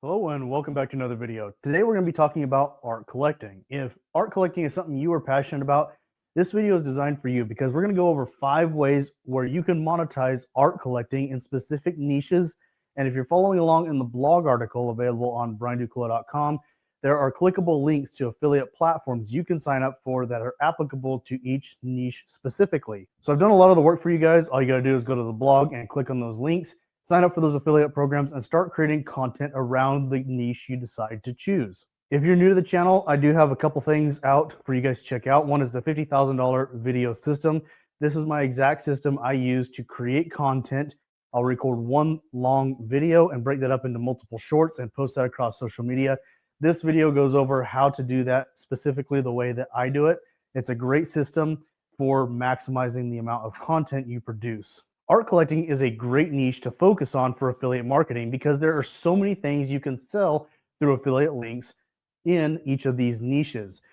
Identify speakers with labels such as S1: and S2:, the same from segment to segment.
S1: Hello and welcome back to another video. Today we're going to be talking about art collecting. If art collecting is something you are passionate about, this video is designed for you because we're going to go over 5 ways where you can monetize art collecting in specific niches. And if you're following along in the blog article available on brianducolo.com, there are clickable links to affiliate platforms you can sign up for that are applicable to each niche specifically. So I've done a lot of the work for you guys. All you got to do is go to the blog and click on those links, sign up for those affiliate programs, and start creating content around the niche you decide to choose. If you're new to the channel, I do have a couple things out for you guys to check out. One is the $50,000 video system. This is my exact system I use to create content. I'll record one long video and break that up into multiple shorts and post that across social media. This video goes over how to do that specifically the way that I do it. It's a great system for maximizing the amount of content you produce. Art collecting is a great niche to focus on for affiliate marketing because there are so many things you can sell through affiliate links in each of these niches.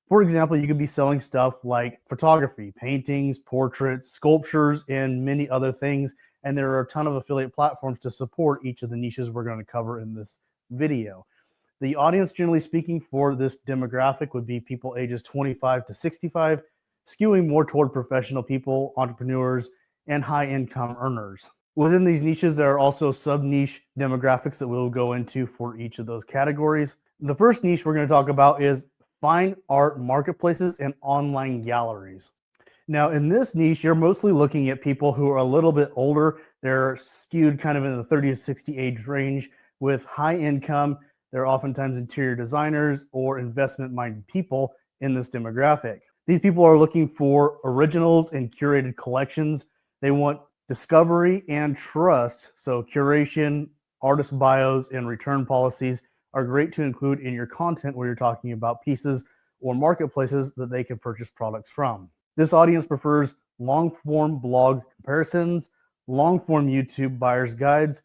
S1: For example, you could be selling stuff like photography, paintings, portraits, sculptures, and many other things. And there are a ton of affiliate platforms to support each of the niches we're going to cover in this video. The audience, generally speaking, for this demographic would be people ages 25 to 65, skewing more toward professional people, entrepreneurs, and high-income earners. Within these niches, there are also sub-niche demographics that we'll go into for each of those categories. The first niche we're going to talk about is fine art marketplaces and online galleries. Now, in this niche, you're mostly looking at people who are a little bit older. They're skewed kind of in the 30 to 60 age range with high income. They're oftentimes interior designers or investment-minded people in this demographic. These people are looking for originals and curated collections. They want discovery and trust. So curation, artist bios, and return policies are great to include in your content where you're talking about pieces or marketplaces that they can purchase products from. This audience prefers long-form blog comparisons, long-form YouTube buyer's guides,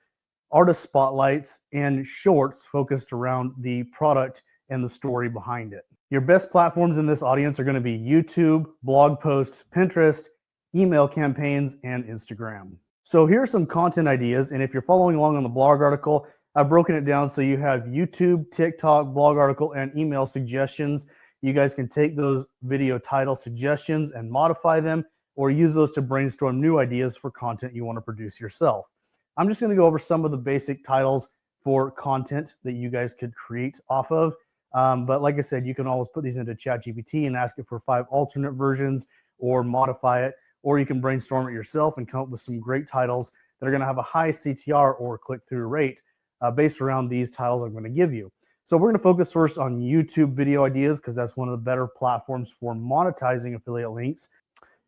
S1: artist spotlights, and shorts focused around the product and the story behind it. Your best platforms in this audience are going to be YouTube, blog posts, Pinterest, email campaigns, and Instagram. So here are some content ideas, and if you're following along on the blog article, I've broken it down so you have YouTube, TikTok, blog article, and email suggestions. You guys can take those video title suggestions and modify them, or use those to brainstorm new ideas for content you want to produce yourself. I'm just going to go over some of the basic titles for content that you guys could create off of. But like I said, you can always put these into ChatGPT and ask it for 5 alternate versions or modify it, or you can brainstorm it yourself and come up with some great titles that are going to have a high CTR or click-through rate based around these titles I'm going to give you. So we're going to focus first on YouTube video ideas because that's one of the better platforms for monetizing affiliate links.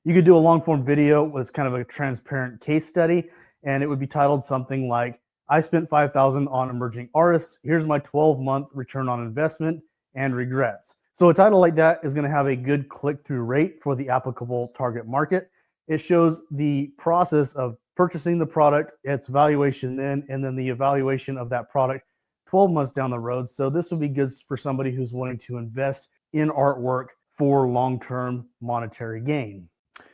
S1: You could do a long-form video with kind of a transparent case study, and it would be titled something like, I spent $5,000 on emerging artists. Here's my 12-month return on investment and regrets. So a title like that is going to have a good click-through rate for the applicable target market. It shows the process of purchasing the product, its valuation then, and then the evaluation of that product 12 months down the road. So this would be good for somebody who's wanting to invest in artwork for long-term monetary gain.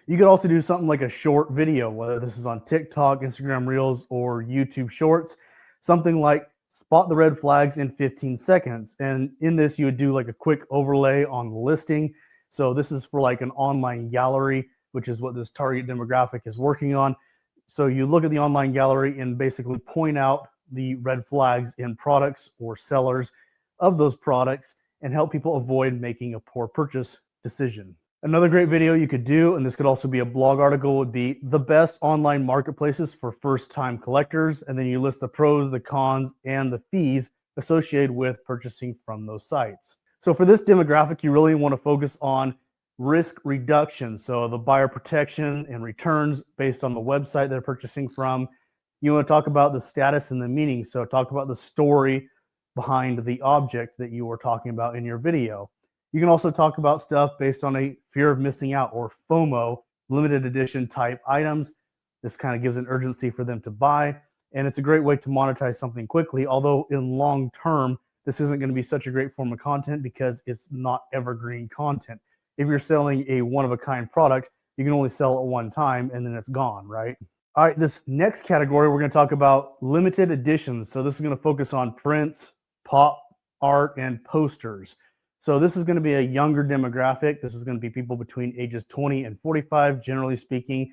S1: You could also do something like a short video, whether this is on TikTok, Instagram Reels, or YouTube Shorts, something like spot the red flags in 15 seconds. And in this, you would do like a quick overlay on the listing. So this is for like an online gallery, which is what this target demographic is working on. So you look at the online gallery and basically point out the red flags in products or sellers of those products and help people avoid making a poor purchase decision. Another great video you could do, and this could also be a blog article, would be the best online marketplaces for first-time collectors. And then you list the pros, the cons, and the fees associated with purchasing from those sites. So for this demographic, you really want to focus on risk reduction. So the buyer protection and returns based on the website they're purchasing from. You want to talk about the status and the meaning. So talk about the story behind the object that you were talking about in your video. You can also talk about stuff based on a fear of missing out or FOMO, limited edition type items. This kind of gives an urgency for them to buy. And it's a great way to monetize something quickly, although in long term, this isn't going to be such a great form of content because it's not evergreen content. If you're selling a one-of-a-kind product, you can only sell it one time and then it's gone, right? All right, this next category, we're going to talk about limited editions. So this is going to focus on prints, pop art, and posters. So this is going to be a younger demographic. This is going to be people between ages 20 and 45, generally speaking.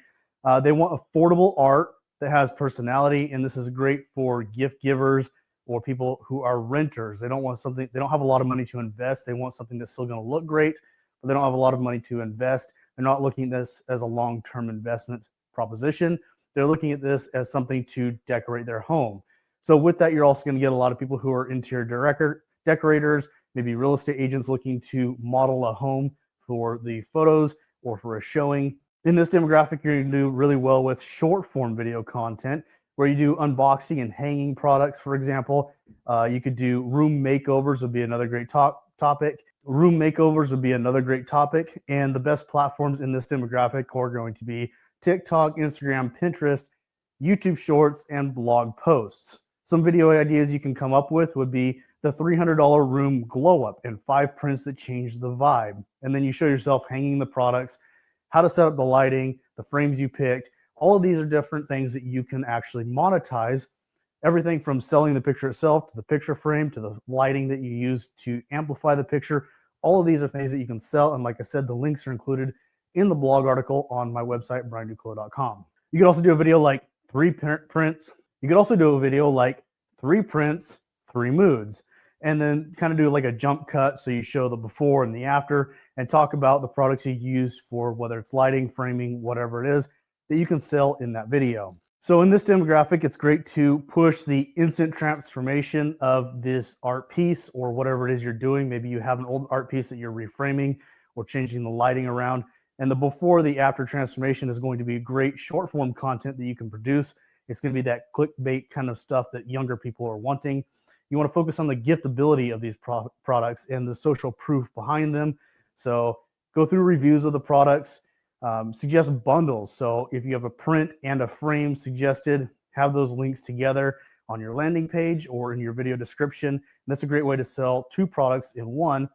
S1: They want affordable art that has personality, and this is great for gift givers or people who are renters. They don't want something, they don't have a lot of money to invest. They want something that's still going to look great, but they don't have a lot of money to invest. They're not looking at this as a long-term investment proposition. They're looking at this as something to decorate their home. So with that, you're also going to get a lot of people who are interior decorators, maybe real estate agents looking to model a home for the photos or for a showing. In this demographic, you're going to do really well with short form video content where you do unboxing and hanging products, for example. You could do room makeovers would be another great topic. Room makeovers would be another great topic. And the best platforms in this demographic are going to be TikTok, Instagram, Pinterest, YouTube Shorts, and blog posts. Some video ideas you can come up with would be the $300 room glow up and 5 prints that change the vibe. And then you show yourself hanging the products, how to set up the lighting, the frames you picked. All of these are different things that you can actually monetize. Everything from selling the picture itself to the picture frame to the lighting that you use to amplify the picture. All of these are things that you can sell. And like I said, the links are included in the blog article on my website, brianduclo.com. You could also do a video like 3 prints. You could also do a video like 3 prints, 3 moods, and then kind of do like a jump cut. So you show the before and the after and talk about the products you use for whether it's lighting, framing, whatever it is that you can sell in that video. So in this demographic, it's great to push the instant transformation of this art piece or whatever it is you're doing. Maybe you have an old art piece that you're reframing or changing the lighting around. And the before, the after transformation is going to be great short form content that you can produce. It's going to be that clickbait kind of stuff that younger people are wanting. You want to focus on the giftability of these products and the social proof behind them. So go through reviews of the products, suggest bundles. So if you have a print and a frame suggested, have those links together on your landing page or in your video description. And that's a great way to sell 2 products in one,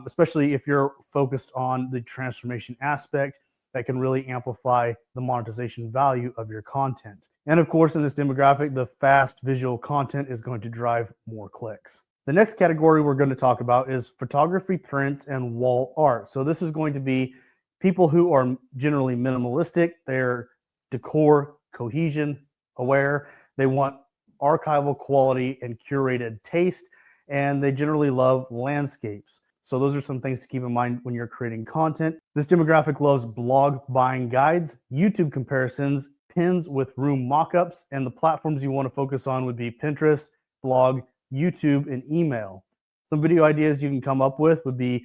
S1: especially if you're focused on the transformation aspect. That can really amplify the monetization value of your content. And of course, in this demographic, the fast visual content is going to drive more clicks. The next category we're going to talk about is photography, prints, and wall art. So this is going to be people who are generally minimalistic. They're decor, cohesion aware. They want archival quality and curated taste, and they generally love landscapes. So those are some things to keep in mind when you're creating content. This demographic loves blog buying guides, YouTube comparisons, pins with room mockups, and the platforms you want to focus on would be Pinterest, blog, YouTube, and email. Some video ideas you can come up with would be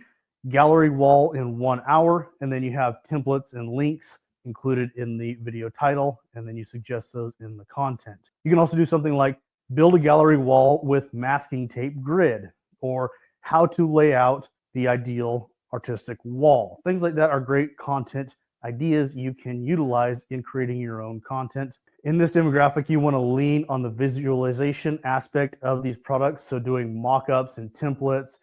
S1: gallery wall in 1 hour, and then you have templates and links included in the video title, and then you suggest those in the content. You can also do something like build a gallery wall with masking tape grid, or how to lay out the ideal artistic wall. Things like that are great content ideas you can utilize in creating your own content. In this demographic, you want to lean on the visualization aspect of these products. So doing mock-ups and templates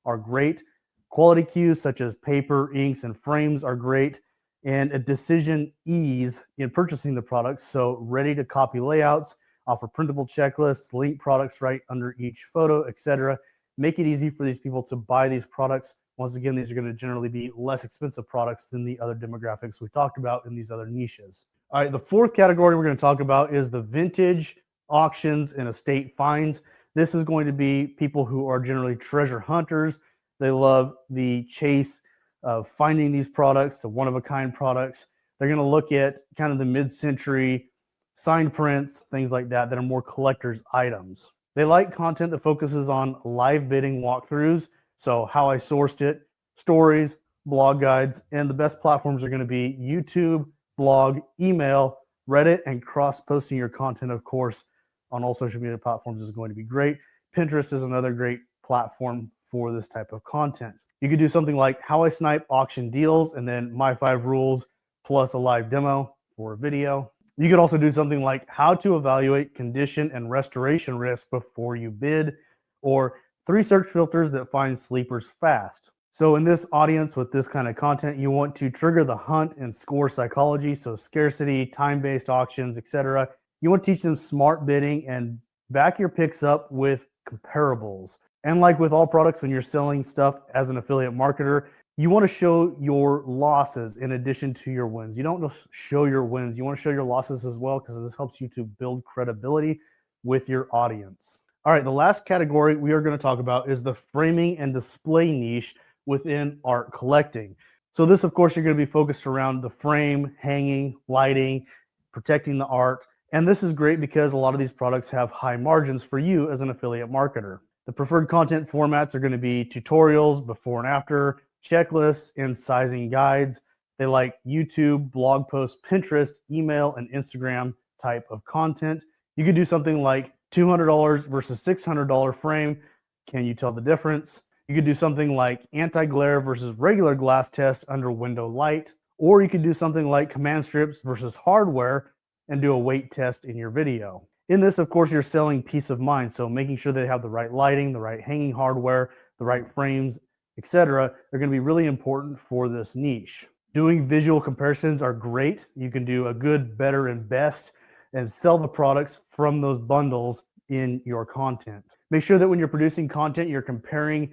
S1: are great. Quality cues such as paper, inks, and frames are great. And a decision ease in purchasing the products. So ready to copy layouts, offer printable checklists, link products right under each photo, etc. Make it easy for these people to buy these products. Once again, these are going to generally be less expensive products than the other demographics we talked about in these other niches. All right, the fourth category we're going to talk about is the vintage, auctions, and estate finds. This is going to be people who are generally treasure hunters. They love the chase of finding these products, the one-of-a-kind products. They're going to look at kind of the mid-century signed prints, things like that, that are more collector's items. They like content that focuses on live bidding walkthroughs, so how I sourced it, stories, blog guides, and the best platforms are going to be YouTube, blog, email, Reddit, and cross-posting your content, of course, on all social media platforms is going to be great. Pinterest is another great platform for this type of content. You could do something like how I snipe auction deals and then my 5 rules plus a live demo for a video. You could also do something like how to evaluate condition and restoration risk before you bid, or 3 search filters that find sleepers fast. So in this audience with this kind of content, you want to trigger the hunt and score psychology, so scarcity, time-based auctions, etc. You want to teach them smart bidding and back your picks up with comparables. And like with all products, when you're selling stuff as an affiliate marketer, you want to show your losses in addition to your wins. You don't just show your wins, you want to show your losses as well, because this helps you to build credibility with your audience. All right, the last category we are going to talk about is the framing and display niche within art collecting. So this, of course, you're going to be focused around the frame, hanging, lighting, protecting the art. And this is great because a lot of these products have high margins for you as an affiliate marketer. The preferred content formats are going to be tutorials, before and after, checklists, and sizing guides. They like YouTube, blog posts, Pinterest, email, and Instagram type of content. You could do something like $200 versus $600 frame. Can you tell the difference? You could do something like anti-glare versus regular glass test under window light, or you could do something like command strips versus hardware and do a weight test in your video. In this, of course, you're selling peace of mind, so making sure they have the right lighting, the right hanging hardware, the right frames, etc. are going to be really important for this niche. Doing visual comparisons are great. You can do a good, better, and best and sell the products from those bundles in your content. Make sure that when you're producing content, you're comparing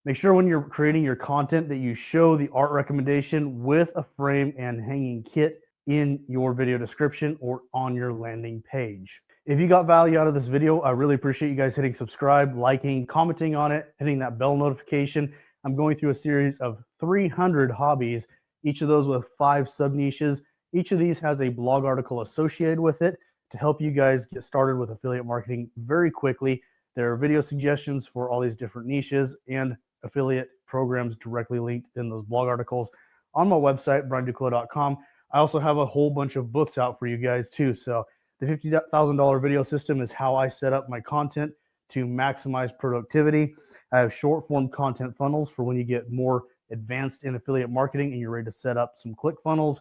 S1: make sure when you're creating your content that you show the art recommendation with a frame and hanging kit in your video description or on your landing page. If you got value out of this video, I really appreciate you guys hitting subscribe, liking, commenting on it, hitting that bell notification. I'm going through a series of 300 hobbies, each of those with 5 sub niches. Each of these has a blog article associated with it to help you guys get started with affiliate marketing very quickly. There are video suggestions for all these different niches and affiliate programs directly linked in those blog articles on my website, brianduclos.com. I also have a whole bunch of books out for you guys too. So the $50,000 video system is how I set up my content to maximize productivity. I have short form content funnels for when you get more advanced in affiliate marketing and you're ready to set up some click funnels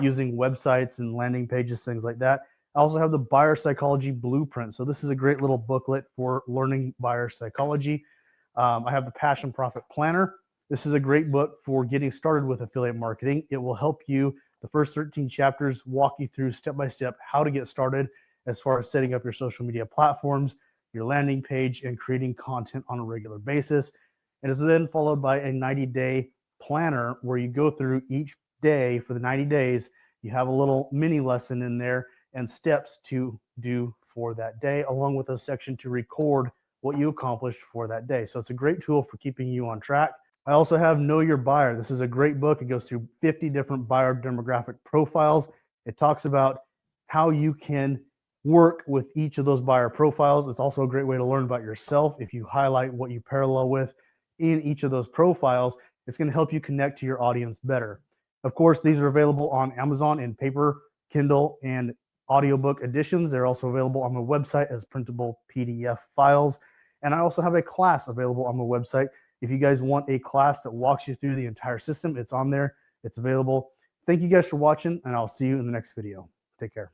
S1: using websites and landing pages, things like that. I also have the buyer psychology blueprint. So this is a great little booklet for learning buyer psychology. I have the passion profit planner. This is a great book for getting started with affiliate marketing. It will help you. The first 13 chapters walk you through step by step how to get started as far as setting up your social media platforms, your landing page, and creating content on a regular basis. It is then followed by a 90-day planner where you go through each day for the 90 days. You have a little mini lesson in there and steps to do for that day, along with a section to record what you accomplished for that day. So it's a great tool for keeping you on track. I also have Know Your Buyer. This is a great book. It goes through 50 different buyer demographic profiles. It talks about how you can work with each of those buyer profiles. It's also a great way to learn about yourself. If you highlight what you parallel with in each of those profiles, it's going to help you connect to your audience better. Of course, these are available on Amazon in paper, Kindle, and audiobook editions. They're also available on my website as printable PDF files. And I also have a class available on my website. If you guys want a class that walks you through the entire system, it's on there. It's available. Thank you guys for watching, and I'll see you in the next video. Take care.